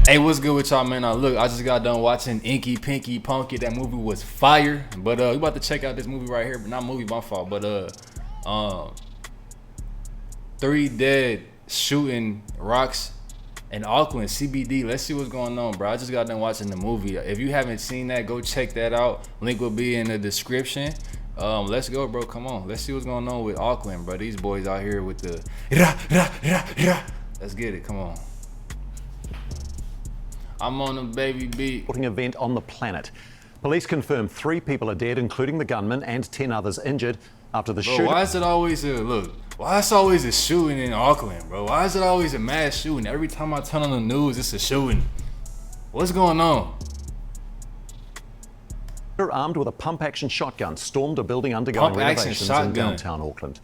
Hey, what's good with y'all, man? Look, I just got done watching Inky Pinky Punky. That movie was fire. But we about to check out this movie right here. But not movie, my fault. But 3 dead shooting rocks in Auckland, CBD. Let's see what's going on, bro. I just got done watching the movie. If you haven't seen that, go check that out. Link will be in the description. Let's go, bro. Come on. Let's see what's going on with Auckland, bro. These boys out here with the Let's get it. Come on. I'm on a baby beat. Sporting event on the planet. Police confirm 3 people are dead, including the gunman, and 10 others injured after the shooting. Why is it always why is it always a shooting in Auckland, bro? Why is it always a mass shooting? Every time I turn on the news, it's a shooting. What's going on? Armed with a pump-action shotgun, stormed a building undergoing renovations in downtown Auckland.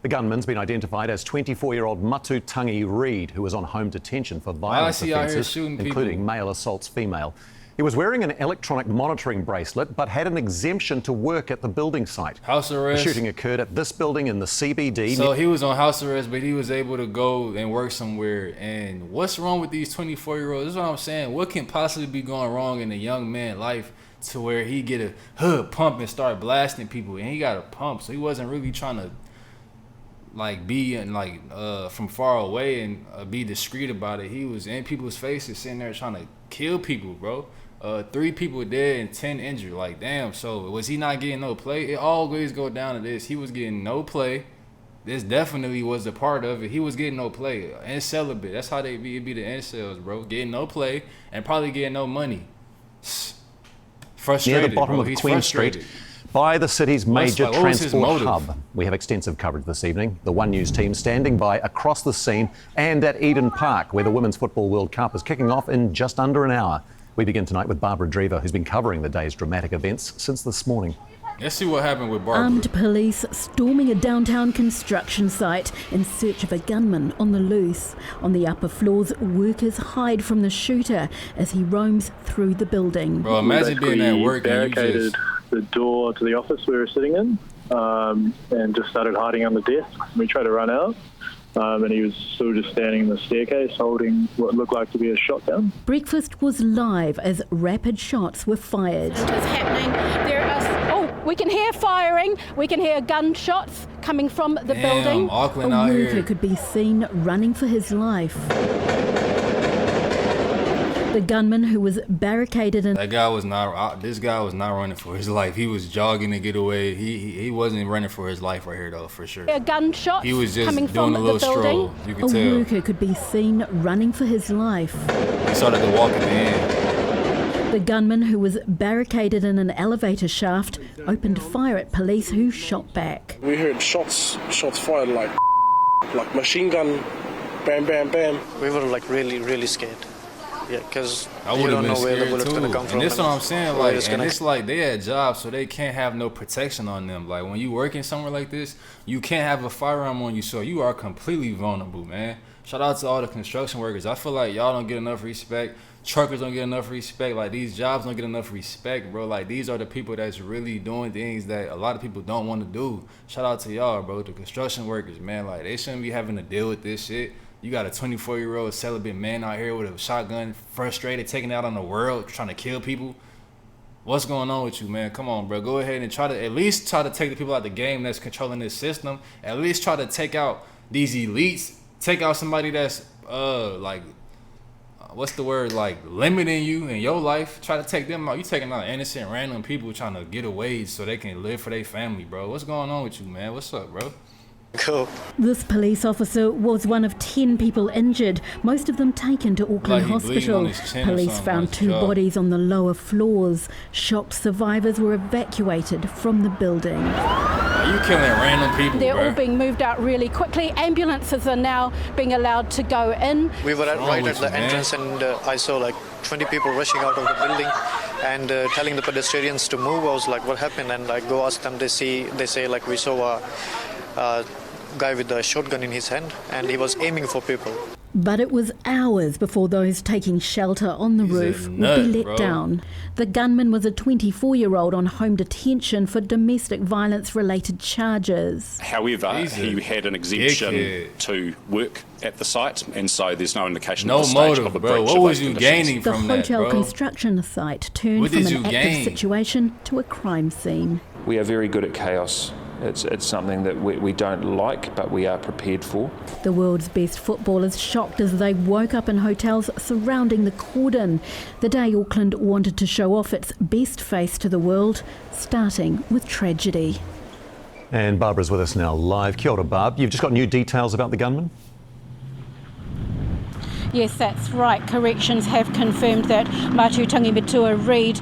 The gunman's been identified as 24-year-old Matutangi Reid, who was on home detention for violence offences, including male assaults female. He was wearing an electronic monitoring bracelet, but had an exemption to work at the building site. House arrest. The shooting occurred at this building in the CBD. So he was on house arrest, but he was able to go and work somewhere. And what's wrong with these 24-year-olds? This is what I'm saying. What can possibly be going wrong in a young man's life to where he get a hood pump and start blasting people? And he got a pump, so he wasn't really trying to be in from far away and be discreet about it. He was in people's faces, sitting there trying to kill people, bro. 3 people dead and 10 injured. Like, damn. So was he not getting no play? It always go down to this. He was getting no play. This definitely was a part of it. He was getting no play. And celibate. That's how they be the incels, bro. Getting no play and probably getting no money. Frustrated. Near the bottom bro. of He's Queen frustrated. Street, by the city's major transport hub. We have extensive coverage this evening. The One News team standing by across the scene and at Eden Park, where the Women's Football World Cup is kicking off in just under an hour. We begin tonight with Barbara Drever, who's been covering the day's dramatic events since this morning. Let's see what happened with Barbara. Armed police storming a downtown construction site in search of a gunman on the loose. On the upper floors, workers hide from the shooter as he roams through the building. Bro, imagine being at work and you just the door to the office we were sitting in and just started hiding on the desk. We tried to run out and he was still just standing in the staircase holding what looked like to be a shotgun. Breakfast was live as rapid shots were fired. What is happening? We can hear firing, we can hear gunshots coming from the building. Auckland a out worker here. could be seen running for his life. The gunman, who was barricaded in... This guy was not running for his life. He was jogging to get away. He wasn't running for his life right here, though, for sure. Gunshots He was just coming doing from a little the building. stroll. You could A tell. worker could be seen running for his life. He started to walk at the end. The gunman, who was barricaded in an elevator shaft, opened fire at police who shot back. We heard shots fired like machine gun, bam, bam, bam. We were really scared. Yeah, because I you don't know where the scared bullet's too. gonna come from. And that's what I'm saying. It's like they had jobs, so they can't have no protection on them. Like when you working somewhere like this, you can't have a firearm on you, so you are completely vulnerable, man. Shout out to all the construction workers. I feel like y'all don't get enough respect. Truckers don't get enough respect. Like these jobs don't get enough respect, bro. Like these are the people that's really doing things that a lot of people don't want to do. Shout out to y'all, bro. The construction workers, man. Like they shouldn't be having to deal with this shit. You got a 24-year-old celibate man out here with a shotgun, frustrated, taking out on the world, trying to kill people. What's going on with you, man? Come on, bro. Go ahead and at least try to take the people out the game that's controlling this system. At least try to take out these elites. Take out somebody that's limiting you in your life. Try to take them out. You taking out innocent random people trying to get away so they can live for their family, bro. What's going on with you, man? What's up, bro? Cool. This police officer was one of 10 people injured, most of them taken to Auckland Hospital. Police found 2 bodies on the lower floors. Shocked survivors were evacuated from the building. Are you killing random people, They're bro? all being moved out really quickly. Ambulances are now being allowed to go in. We were right at the entrance and I saw 20 people rushing out of the building and telling the pedestrians to move. I was like, what happened? And I go ask them. They say we saw a guy with a shotgun in his hand and he was aiming for people. But it was hours before those taking shelter on the roof would be let down. The gunman was a 24-year-old on home detention for domestic violence-related charges. However, he had an exemption to work at the site, and so there's no indication at this stage of a breach of those conditions. What was you gaining from that, The hotel construction site turned from an active situation to a crime scene. We are very good at chaos. It's something that we don't like, but we are prepared for. The world's best footballers shocked as they woke up in hotels surrounding the cordon. The day Auckland wanted to show off its best face to the world, starting with tragedy. And Barbara's with us now live. Kia ora, Barb. You've just got new details about the gunman? Yes, that's right. Corrections have confirmed that Matutangi Matua Reid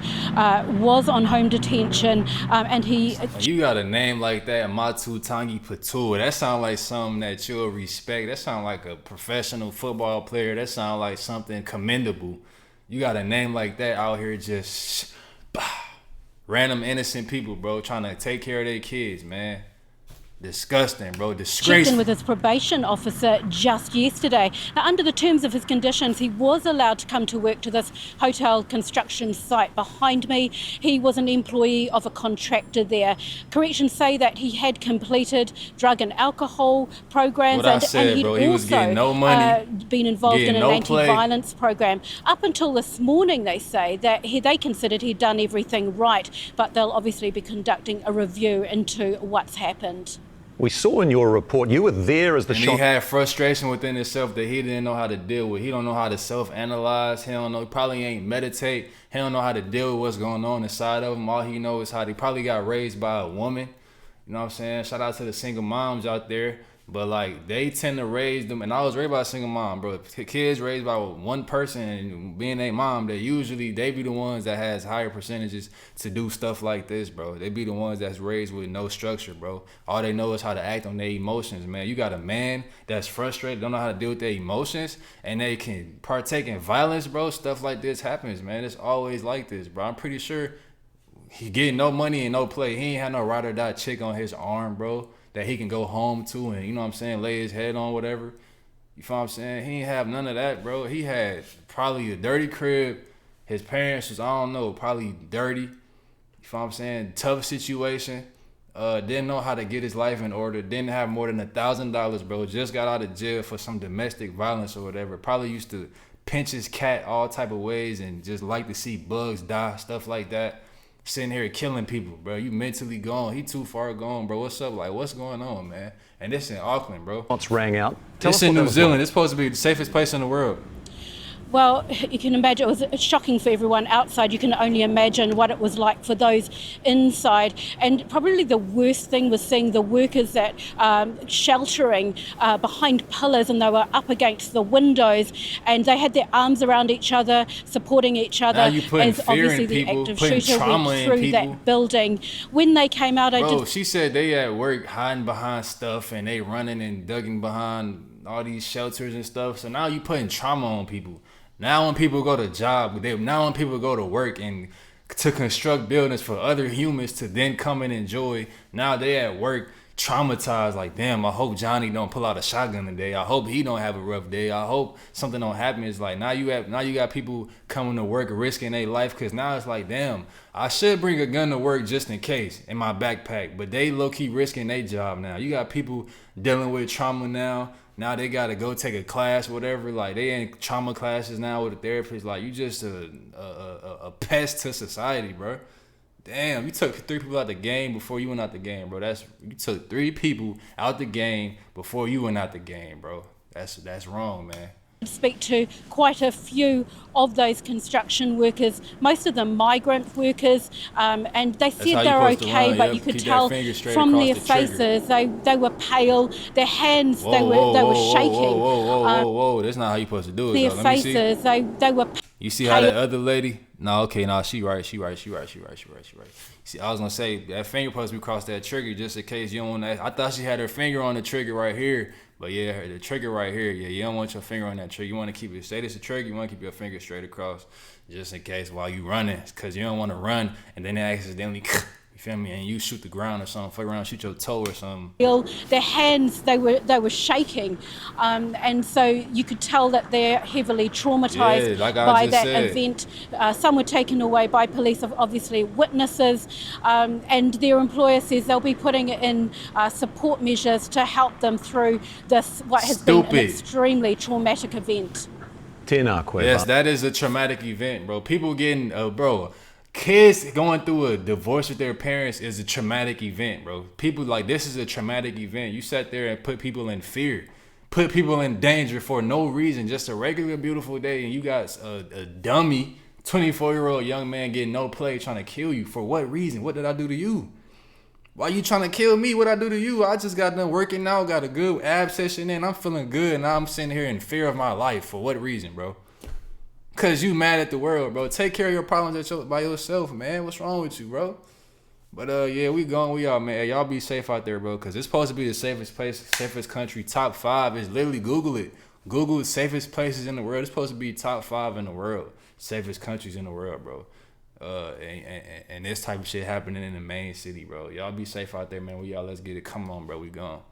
was on home detention and he... You got a name like that, Matutangi Patua. That sounds like something that you'll respect. That sounds like a professional football player. That sounds like something commendable. You got a name like that out here just... random innocent people, bro, trying to take care of their kids, man. Disgusting, bro. Disgraceful. Checked in with his probation officer just yesterday. Now, under the terms of his conditions, he was allowed to come to work to this hotel construction site behind me. He was an employee of a contractor there. Corrections say that he had completed drug and alcohol programs, and he'd also been involved in an anti-violence program. Up until this morning, they say that they considered he'd done everything right, but they'll obviously be conducting a review into what's happened. We saw in your report, you were there as the shot. He had frustration within himself that he didn't know how to deal with. He don't know how to self-analyze. He don't know. He probably ain't meditate. He don't know how to deal with what's going on inside of him. All he knows is how he probably got raised by a woman. You know what I'm saying? Shout out to the single moms out there. But, like, they tend to raise them. And I was raised by a single mom, bro. Kids raised by one person and being a mom, they be the ones that has higher percentages to do stuff like this, bro. They be the ones that's raised with no structure, bro. All they know is how to act on their emotions, man. You got a man that's frustrated, don't know how to deal with their emotions, and they can partake in violence, bro. Stuff like this happens, man. It's always like this, bro. I'm pretty sure he getting no money and no play. He ain't had no ride or die chick on his arm, bro, that he can go home to and, you know what I'm saying, lay his head on, whatever. You feel what I'm saying? He ain't have none of that, bro. He had probably a dirty crib. His parents was, I don't know, probably dirty. You feel what I'm saying? Tough situation. Didn't know how to get his life in order. Didn't have more than $1,000, bro. Just got out of jail for some domestic violence or whatever. Probably used to pinch his cat all type of ways and just like to see bugs die, stuff like that. Sitting here killing people, bro. You mentally gone. He too far gone, bro. What's up? Like, what's going on, man? And this in Auckland, bro. Once rang out. This in New Zealand. It's supposed to be the safest place in the world. Well, you can imagine it was shocking for everyone outside. You can only imagine what it was like for those inside. And probably the worst thing was seeing the workers that sheltering behind pillars, and they were up against the windows, and they had their arms around each other, supporting each other. Now you putting as fear obviously in the people, active putting shooter trauma went in through people. that building. When they came out, She said they at work hiding behind stuff and they running and ducking behind all these shelters and stuff. So now you putting trauma on people. Now when people go to when people go to work and to construct buildings for other humans to then come and enjoy, now they at work traumatized, like, damn, I hope Johnny don't pull out a shotgun today. I hope he don't have a rough day. I hope something don't happen. It's like now you got people coming to work risking their life, because now it's like, damn, I should bring a gun to work just in case in my backpack, but they low-key risking their job now. You got people dealing with trauma now. Now they got to go take a class, whatever. Like, they in trauma classes now with a therapist. Like, you just a pest to society, bro. Damn, you took 3 people out the game before you went out the game, bro. You took 3 people out the game before you went out the game, bro. That's wrong, man. Speak to quite a few of those construction workers, most of them migrant workers, and they said they're okay, but you could tell from their faces they were pale, their hands they were shaking. Whoa, that's not how you supposed to do it. Their faces they were. You see how that other lady? No, she right. See, I was gonna say that finger supposed to be across that trigger just in case you don't want to. I thought she had her finger on the trigger right here. But yeah, the trigger right here, yeah, you don't want your finger on that trigger. You want to keep it, say this a trigger, you want to keep your finger straight across just in case while you running, because you don't want to run and then accidentally, You feel me? And you shoot the ground or something, fuck around, shoot your toe or something. Their hands, they were shaking, and so you could tell that they're heavily traumatized by that event. Some were taken away by police, obviously witnesses, and their employer says they'll be putting in support measures to help them through this, what has been an extremely traumatic event. Yes, that is a traumatic event, bro. People getting, kids going through a divorce with their parents is a traumatic event, bro. People like, this is a traumatic event. You sat there and put people in fear, put people in danger for no reason, just a regular beautiful day, and you got a dummy 24-year-old young man getting no play trying to kill you. For what reason? What did I do to you? Why you trying to kill me? What I do to you? I just got done working out, got a good ab session in, I'm feeling good, and now I'm sitting here in fear of my life. For what reason, bro? Cause you mad at the world, bro. Take care of your problems by yourself, man. What's wrong with you, bro? But yeah, we out, man. Hey, y'all be safe out there, bro. Cause it's supposed to be the safest place, safest country. Top 5 is literally Google it. Google safest places in the world. It's supposed to be top 5 in the world, safest countries in the world, bro. And this type of shit happening in the main city, bro. Y'all be safe out there, man. Let's get it. Come on, bro. We gone.